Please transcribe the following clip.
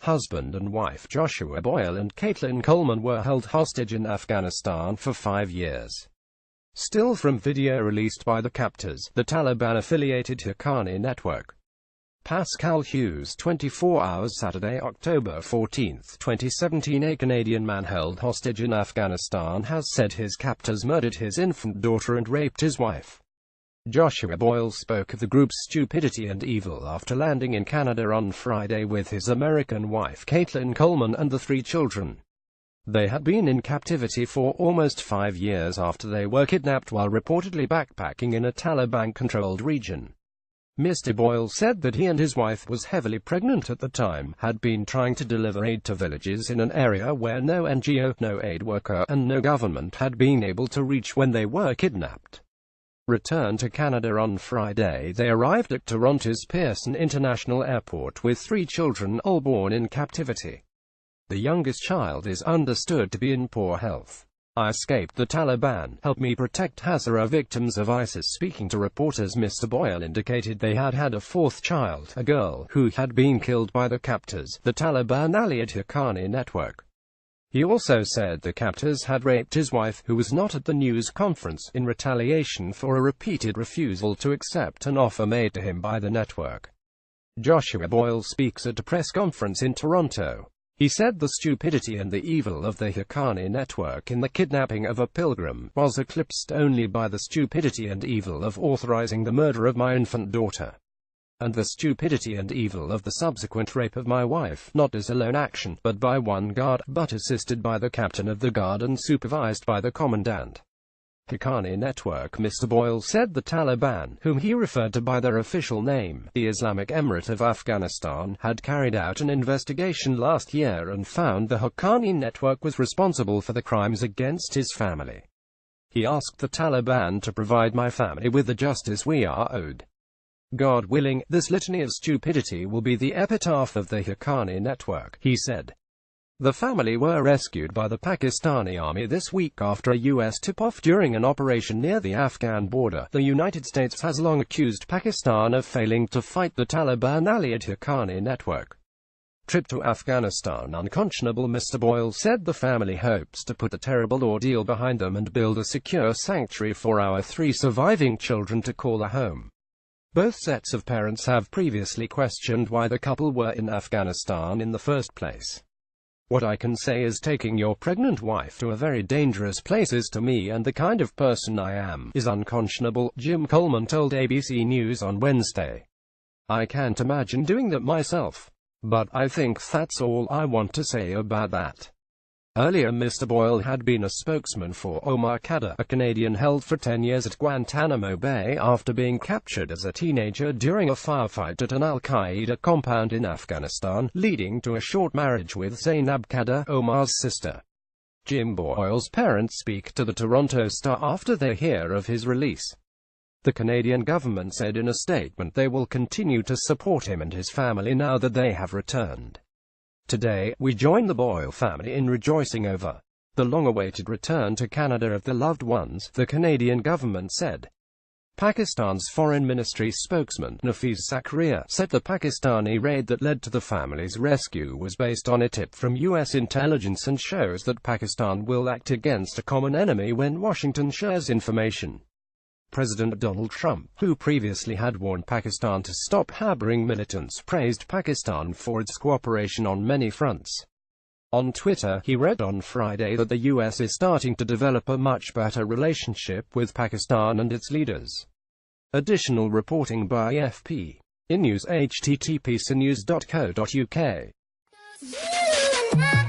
husband and wife Joshua Boyle and Caitlin Coleman were held hostage in Afghanistan for 5 years. Still from video released by the captors, the Taliban-affiliated Haqqani network. Pascal Hughes 24 hours Saturday, October 14, 2017. A Canadian man held hostage in Afghanistan has said his captors murdered his infant daughter and raped his wife. Joshua Boyle spoke of the group's stupidity and evil after landing in Canada on Friday with his American wife Caitlin Coleman and the 3 children. They had been in captivity for almost 5 years after they were kidnapped while reportedly backpacking in a Taliban-controlled region. Mr. Boyle said that he and his wife was heavily pregnant at the time, had been trying to deliver aid to villages in an area where no NGO, no aid worker, and no government had been able to reach when they were kidnapped. Returned to Canada on Friday, they arrived at Toronto's Pearson International Airport with 3 children, all born in captivity. The youngest child is understood to be in poor health. "I escaped the Taliban. Help me protect Hazara victims of ISIS." Speaking to reporters, Mr. Boyle indicated they had had a 4th child, a girl, who had been killed by the captors, the Taliban-allied Haqqani network. He also said the captors had raped his wife, who was not at the news conference, in retaliation for a repeated refusal to accept an offer made to him by the network. Joshua Boyle speaks at a press conference in Toronto. He said the stupidity and the evil of the Haqqani network in the kidnapping of a pilgrim was eclipsed only by the stupidity and evil of authorizing the murder of my infant daughter, and the stupidity and evil of the subsequent rape of my wife, not as a lone action, but by one guard, but assisted by the captain of the guard and supervised by the commandant. Haqqani network. Mr. Boyle said the Taliban, whom he referred to by their official name, the Islamic Emirate of Afghanistan, had carried out an investigation last year and found the Haqqani network was responsible for the crimes against his family. He asked the Taliban to provide my family with the justice we are owed. God willing, this litany of stupidity will be the epitaph of the Haqqani network, he said. The family were rescued by the Pakistani army this week after a U.S. tip-off during an operation near the Afghan border. The United States has long accused Pakistan of failing to fight the Taliban-allied Haqqani network. Trip to Afghanistan unconscionable. Mr. Boyle said the family hopes to put the terrible ordeal behind them and build a secure sanctuary for our 3 surviving children to call a home. Both sets of parents have previously questioned why the couple were in Afghanistan in the first place. "What I can say is taking your pregnant wife to a very dangerous place is, to me and the kind of person I am, is unconscionable," Jim Coleman told ABC News on Wednesday. "I can't imagine doing that myself. But I think that's all I want to say about that." Earlier, Mr. Boyle had been a spokesman for Omar Khadr, a Canadian held for 10 years at Guantanamo Bay after being captured as a teenager during a firefight at an al-Qaeda compound in Afghanistan, leading to a short marriage with Zainab Khadr, Omar's sister. Jim Boyle's parents speak to the Toronto Star after they hear of his release. The Canadian government said in a statement they will continue to support him and his family now that they have returned. "Today, we join the Boyle family in rejoicing over the long-awaited return to Canada of the loved ones," the Canadian government said. Pakistan's Foreign Ministry spokesman, Nafeez Zakaria, said the Pakistani raid that led to the family's rescue was based on a tip from U.S. intelligence and shows that Pakistan will act against a common enemy when Washington shares information. President Donald Trump, who previously had warned Pakistan to stop harboring militants, praised Pakistan for its cooperation on many fronts. On Twitter, he wrote on Friday that the U.S. is starting to develop a much better relationship with Pakistan and its leaders. Additional reporting by FP. In news http://cnews.co.uk